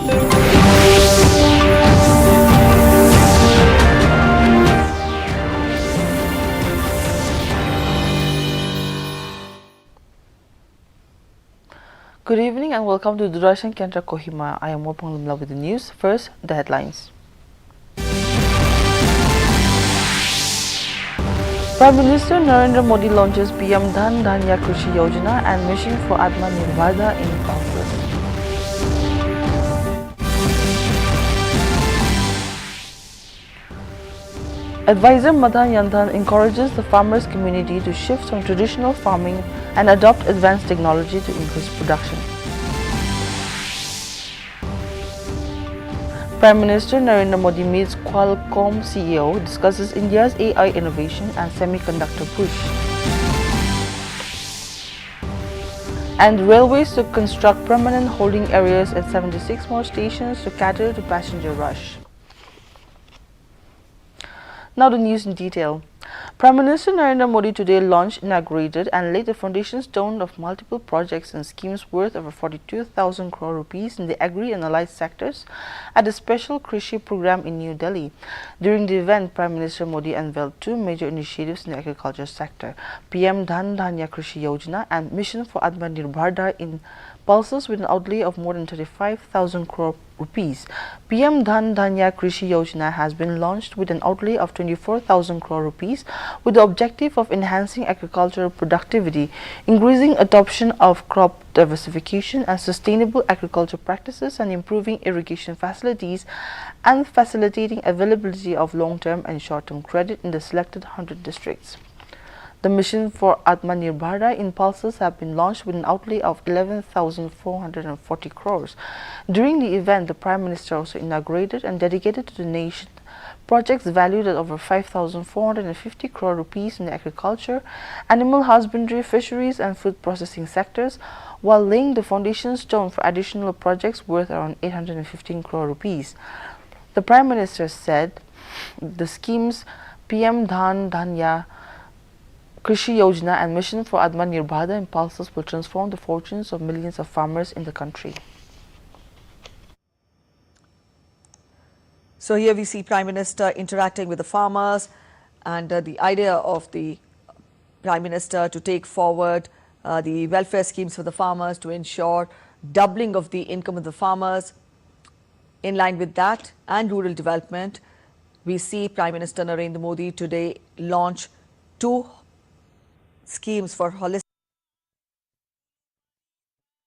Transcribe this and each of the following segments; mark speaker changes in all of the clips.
Speaker 1: Good evening and welcome to Doordarshan Kendra Kohima. I am Wapang Limla with the news. First, the headlines. Prime Minister Narendra Modi launches PM Dhan Dhanya Krishi Yojana and Mission for Atmanirbharta in Pulses. Advisor Madan Yanthan encourages the farmers community to shift from traditional farming and adopt advanced technology to increase production. Prime Minister Narendra Modi meets Qualcomm CEO, discusses India's AI innovation and semiconductor push. And railways to construct permanent holding areas at 76 more stations to cater to passenger rush. Now the news in detail. Prime Minister Narendra Modi today launched, inaugurated and laid the foundation stone of multiple projects and schemes worth over 42,000 crore rupees in the agri and allied sectors at a special Krishi program in New Delhi. During the event, Prime Minister Modi unveiled two major initiatives in the agriculture sector, PM Dhan Dhanya Krishi Yojana and Mission for Atmanirbharta in Pulses with an outlay of more than 35,000 crore rupees. PM Dhan Dhanya Krishi Yojana has been launched with an outlay of 24,000 crore rupees with the objective of enhancing agricultural productivity, increasing adoption of crop diversification and sustainable agriculture practices, and improving irrigation facilities and facilitating availability of long-term and short-term credit in the selected 100 districts. The Mission for Atmanirbharta in Pulses have been launched with an outlay of 11,440 crores. During the event, the Prime Minister also inaugurated and dedicated to the nation projects valued at over 5,450 crore rupees in the agriculture, animal husbandry, fisheries and food processing sectors, while laying the foundation stone for additional projects worth around 815 crore rupees. The Prime Minister said the schemes PM Dhan Dhanya Krishi Yojana and Mission for Atmanirbharta in Pulses will transform the fortunes of millions of farmers in the country.
Speaker 2: So here we see Prime Minister interacting with the farmers, and the idea of the Prime Minister to take forward the welfare schemes for the farmers to ensure doubling of the income of the farmers. In line with that and rural development, we see Prime Minister Narendra Modi today launch two schemes for holistic.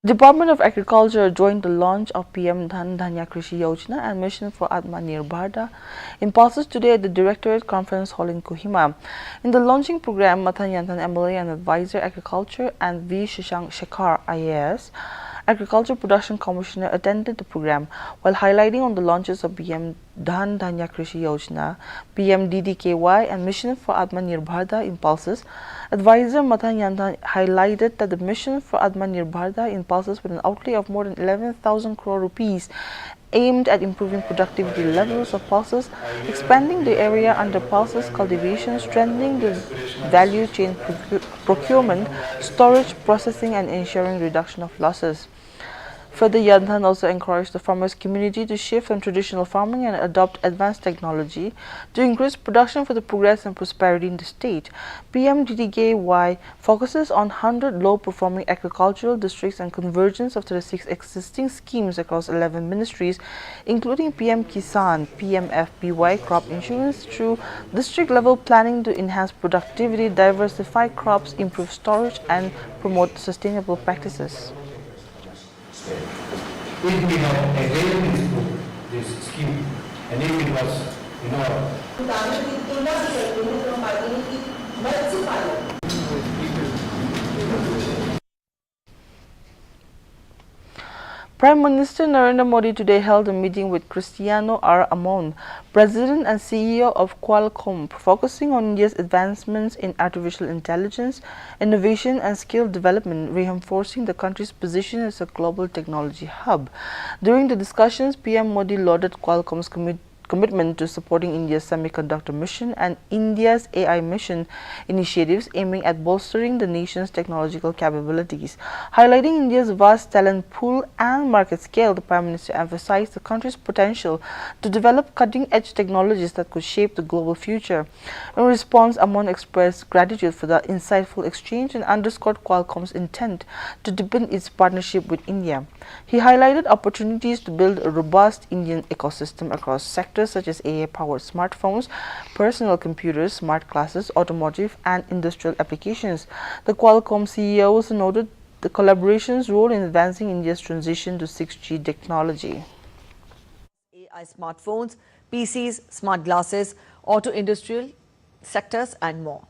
Speaker 1: Department of Agriculture joined the launch of PM Dhan Dhanya Krishi Yojana and Mission for Atmanirbharta in Pulses today at the Directorate Conference Hall in Kohima. In the launching program, Madan Yanthan MLA and Advisor Agriculture and V. Shashank Shekhar IAS, Agriculture Production Commissioner, attended the program while highlighting on the launches of PM Dhan Dhanya Krishi Yojana, PM DDKY and Mission for Atmanirbharta in Pulses. Advisor Madan Yanthan highlighted that the Mission for Atmanirbharta in Pulses with an outlay of more than 11,000 crore rupees aimed at improving productivity levels of pulses, expanding the area under pulses cultivation, strengthening the value chain procurement, storage, processing and ensuring reduction of losses. Further, Yanthan also encouraged the farmers community to shift from traditional farming and adopt advanced technology to increase production for the progress and prosperity in the state. PMDDKY focuses on 100 low-performing agricultural districts and convergence of 36 existing schemes across 11 ministries, including PM Kisan, PMFBY crop insurance through district-level planning to enhance productivity, diversify crops, improve storage and promote sustainable practices.
Speaker 3: If we have availed this scheme and if it was
Speaker 1: Prime Minister Narendra Modi today held a meeting with Cristiano R. Amon, President and CEO of Qualcomm, focusing on India's advancements in artificial intelligence, innovation and skill development, reinforcing the country's position as a global technology hub. During the discussions, PM Modi lauded Qualcomm's commitment to supporting India's semiconductor mission and India's AI mission initiatives aiming at bolstering the nation's technological capabilities. Highlighting India's vast talent pool and market scale, the Prime Minister emphasized the country's potential to develop cutting-edge technologies that could shape the global future. In response, Amon expressed gratitude for the insightful exchange and underscored Qualcomm's intent to deepen its partnership with India. He highlighted opportunities to build a robust Indian ecosystem across sectors such as AI-powered smartphones, personal computers, smart glasses, automotive and industrial applications. The Qualcomm CEO also noted the collaboration's role in advancing India's transition to 6G technology.
Speaker 2: AI smartphones, PCs, smart glasses, auto industrial sectors and more.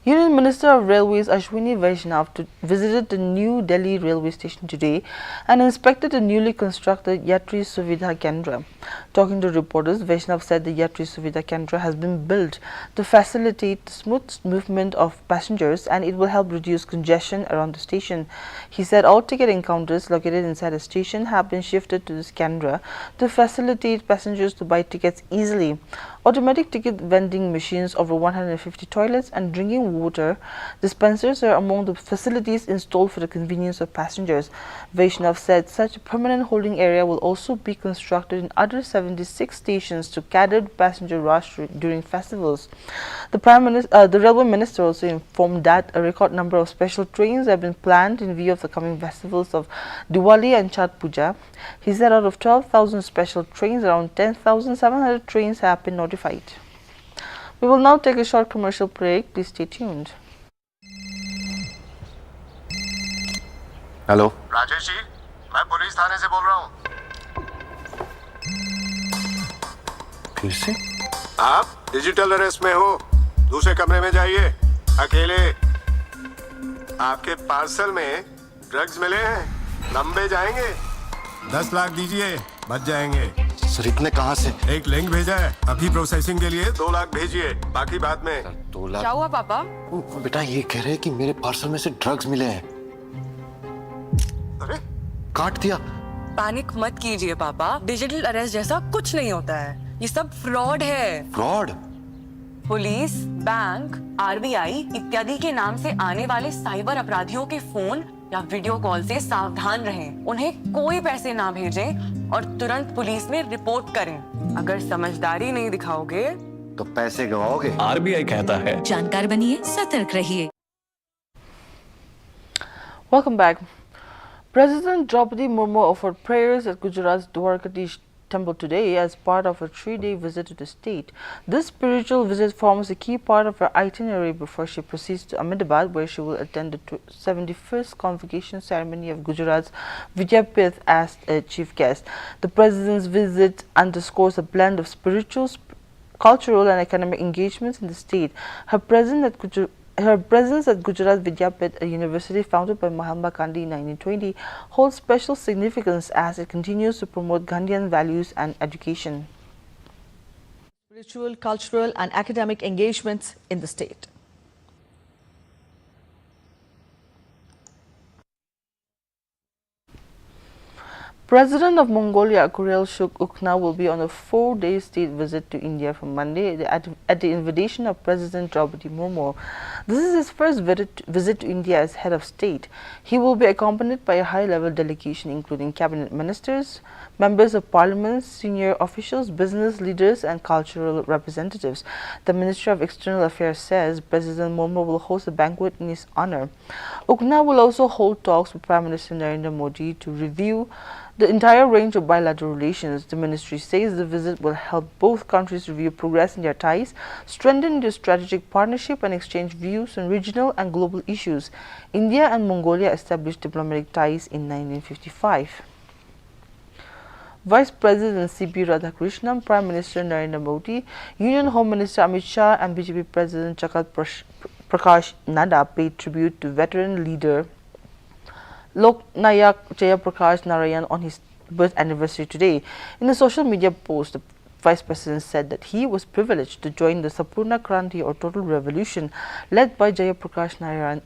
Speaker 1: Union Minister of Railways Ashwini Vaishnav visited the New Delhi railway station today and inspected the newly constructed Yatri Suvidha Kendra. Talking to reporters, Vaishnav said the Yatri Suvidha Kendra has been built to facilitate the smooth movement of passengers and it will help reduce congestion around the station. He said all ticket encounters located inside the station have been shifted to this Kendra to facilitate passengers to buy tickets easily. Automatic ticket vending machines, over 150 toilets and drinking water dispensers are among the facilities installed for the convenience of passengers. Vaishnav said such a permanent holding area will also be constructed in other 76 stations to cater the passenger rush during festivals. The Railway Minister also informed that a record number of special trains have been planned in view of the coming festivals of Diwali and Chhath Puja. He said out of 12,000 special trains, around 10,700 trains have been notified. We will now take a short commercial break. Please stay tuned.
Speaker 4: Hello
Speaker 5: Rajesh ji, मैं police थाने से बोल रहा हूँ।
Speaker 4: फिर से
Speaker 5: आप digital arrest में हो, दूसरे कमरे में जाइए, अकेले। आपके पार्सल में ड्रग्स मिले हैं, लंबे जाएंगे। 10 लाख दीजिए, बच जाएंगे।
Speaker 4: सर इतने कहाँ से?
Speaker 5: एक लिंक भेजा है, अभी प्रोसेसिंग के लिए 2 लाख भेजिए, बाकी बाद में।
Speaker 4: 2 लाख?
Speaker 6: क्या हुआ पापा?
Speaker 4: बेटा ये कह रहे हैं कि मेरे पार्सल में से ड्रग्स मिले हैं।
Speaker 5: अरे
Speaker 4: काट दिया।
Speaker 6: पैनिक मत कीजिए पापा, डिजिटल अरेस्ट जैसा कुछ नहीं होता है, ये सब फ्रॉड है।
Speaker 4: फ्रॉड?
Speaker 6: पुलिस, बैंक, आरबीआई इत्यादि के नाम से आने वाले साइबर अपराधियों के फोन या वीडियो कॉल से सावधान रहें। उन्हें कोई पैसे ना भेजें और तुरंत पुलिस में रिपोर्ट करें। अगर समझदारी नहीं दिखाओगे
Speaker 4: तो पैसे गवाओगे।
Speaker 7: आरबीआई कहता है
Speaker 8: जानकार बनिए, सतर्क रहिए।
Speaker 1: Welcome back. President Draupadi Murmu offered prayers at Gujarat's Dwarkadish temple today as part of a 3-day visit to the state. This spiritual visit forms a key part of her itinerary before she proceeds to Ahmedabad, where she will attend the 71st convocation ceremony of Gujarat's Vidyapith as a chief guest. The president's visit underscores a blend of spiritual, cultural and economic engagements in the state. Her presence at Gujarat Vidyapith, a university founded by Mahatma Gandhi in 1920, holds special significance as it continues to promote Gandhian values and education.
Speaker 2: Spiritual, cultural and academic engagements in the state.
Speaker 1: President of Mongolia, Khurelshuk Ukna, will be on a 4-day state visit to India from Monday at the invitation of President Draupadi Murmu. This is his first visit to India as head of state. He will be accompanied by a high-level delegation including cabinet ministers, members of parliament, senior officials, business leaders and cultural representatives. The Ministry of External Affairs says President Murmu will host a banquet in his honor. Ukna will also hold talks with Prime Minister Narendra Modi to review the entire range of bilateral relations. The ministry says the visit will help both countries review progress in their ties, strengthen their strategic partnership and exchange views on regional and global issues. India and Mongolia established diplomatic ties in 1955. Vice President C.P. Radhakrishnan, Prime Minister Narendra Modi, Union Home Minister Amit Shah and BJP President Jagat Prakash Nadda paid tribute to veteran leader Lok Nayak Jayaprakash Narayan on his birth anniversary today. In a social media post, the Vice President said that he was privileged to join the Sapurna Kranti or Total Revolution led by Jayaprakash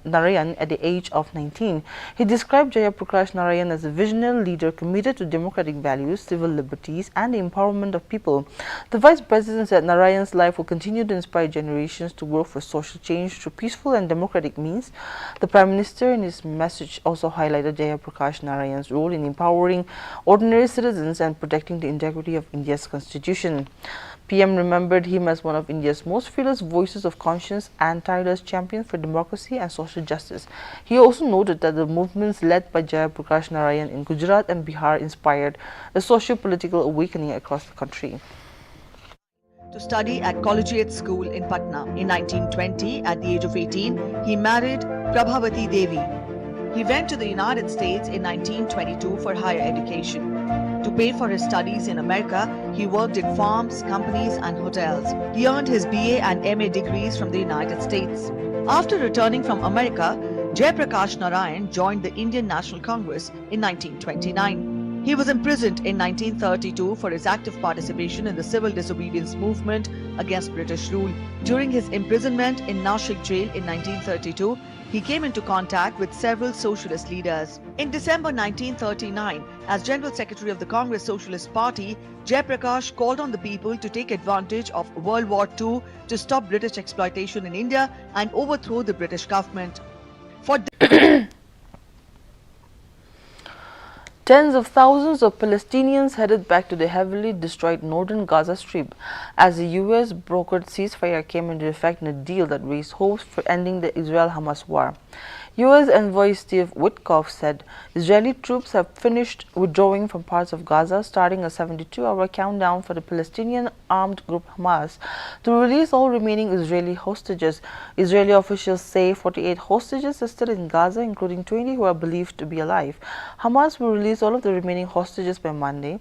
Speaker 1: Narayan at the age of 19. He described Jayaprakash Narayan as a visionary leader committed to democratic values, civil liberties and the empowerment of people. The Vice President said Narayan's life will continue to inspire generations to work for social change through peaceful and democratic means. The Prime Minister in his message also highlighted Jayaprakash Narayan's role in empowering ordinary citizens and protecting the integrity of India's constitution. PM remembered him as one of India's most fearless voices of conscience and tireless champion for democracy and social justice. He also noted that the movements led by Jayaprakash Narayan in Gujarat and Bihar inspired a socio-political awakening across the country.
Speaker 2: To study at Collegiate School in Patna. In 1920, at the age of 18, he married Prabhavati Devi. He went to the United States in 1922 for higher education. To pay for his studies in America, he worked in farms, companies and hotels. He earned his BA and MA degrees from the United States. After returning from America, Jayaprakash Narayan joined the Indian National Congress in 1929. He was imprisoned in 1932 for his active participation in the civil disobedience movement against British rule. During his imprisonment in Nashik jail in 1932, he came into contact with several socialist leaders. In December 1939, as General Secretary of the Congress Socialist Party, Jayaprakash called on the people to take advantage of World War II to stop British exploitation in India and overthrow the British government. For
Speaker 1: Tens of thousands of Palestinians headed back to the heavily destroyed northern Gaza Strip as the U.S. brokered ceasefire came into effect in a deal that raised hopes for ending the Israel-Hamas war. U.S. envoy Steve Witkoff said Israeli troops have finished withdrawing from parts of Gaza, starting a 72-hour countdown for the Palestinian armed group Hamas to release all remaining Israeli hostages. Israeli officials say 48 hostages are still in Gaza, including 20 who are believed to be alive. Hamas will release all of the remaining hostages by Monday.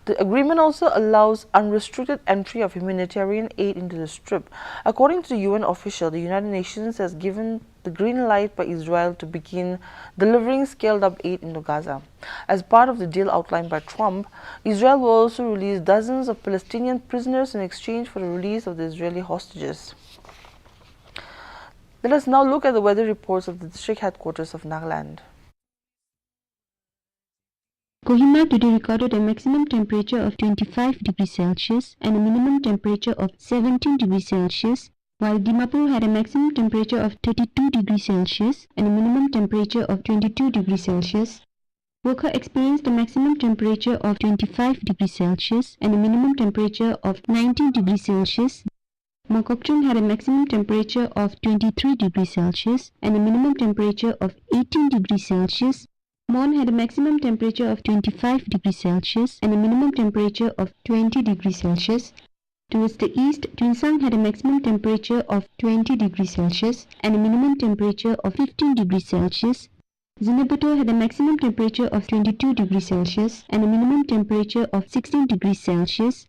Speaker 1: The agreement also allows unrestricted entry of humanitarian aid into the Strip. According to the UN official, the United Nations has given the green light by Israel to begin delivering scaled-up aid into Gaza. As part of the deal outlined by Trump, Israel will also release dozens of Palestinian prisoners in exchange for the release of the Israeli hostages. Let us now look at the weather reports of the district headquarters of Nagaland.
Speaker 7: Kohima today recorded a maximum temperature of 25 degrees Celsius and a minimum temperature of 17 degrees Celsius, while Dimapur had a maximum temperature of 32 degrees Celsius and a minimum temperature of 22 degrees Celsius. Wokha experienced a maximum temperature of 25 degrees Celsius and a minimum temperature of 19 degrees Celsius. Mokokchung had a maximum temperature of 23 degrees Celsius and a minimum temperature of 18 degrees Celsius. Mon had a maximum temperature of 25 degrees Celsius and a minimum temperature of 20 degrees Celsius. Towards the east, Tuensang had a maximum temperature of 20 degrees Celsius and a minimum temperature of 15 degrees Celsius. Zinabuto had a maximum temperature of 22 degrees Celsius and a minimum temperature of 16 degrees Celsius.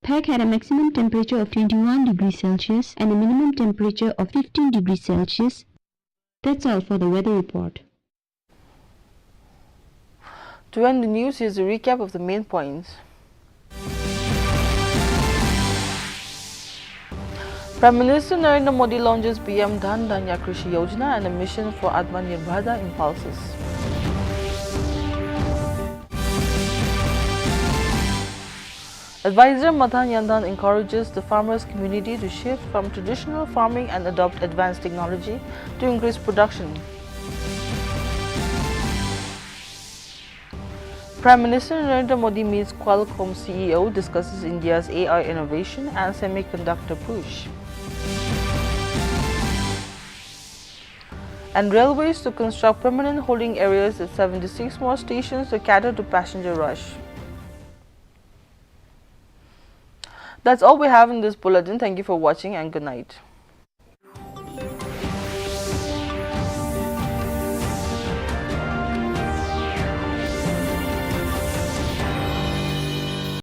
Speaker 7: Phek had a maximum temperature of 21 degrees Celsius and a minimum temperature of 15 degrees Celsius. That's all for the weather report.
Speaker 1: To end the news, here's a recap of the main points. Prime Minister Narendra Modi launches PM Dhan Dhanya Krishi Yojana and a mission for Atmanirbharta impulses. Advisor Madan Yandan encourages the farmers community to shift from traditional farming and adopt advanced technology to increase production. Prime Minister Narendra Modi meets Qualcomm CEO, discusses India's AI innovation and semiconductor push. And railways to construct permanent holding areas at 76 more stations to cater to passenger rush. That's all we have in this bulletin. Thank you for watching and good night.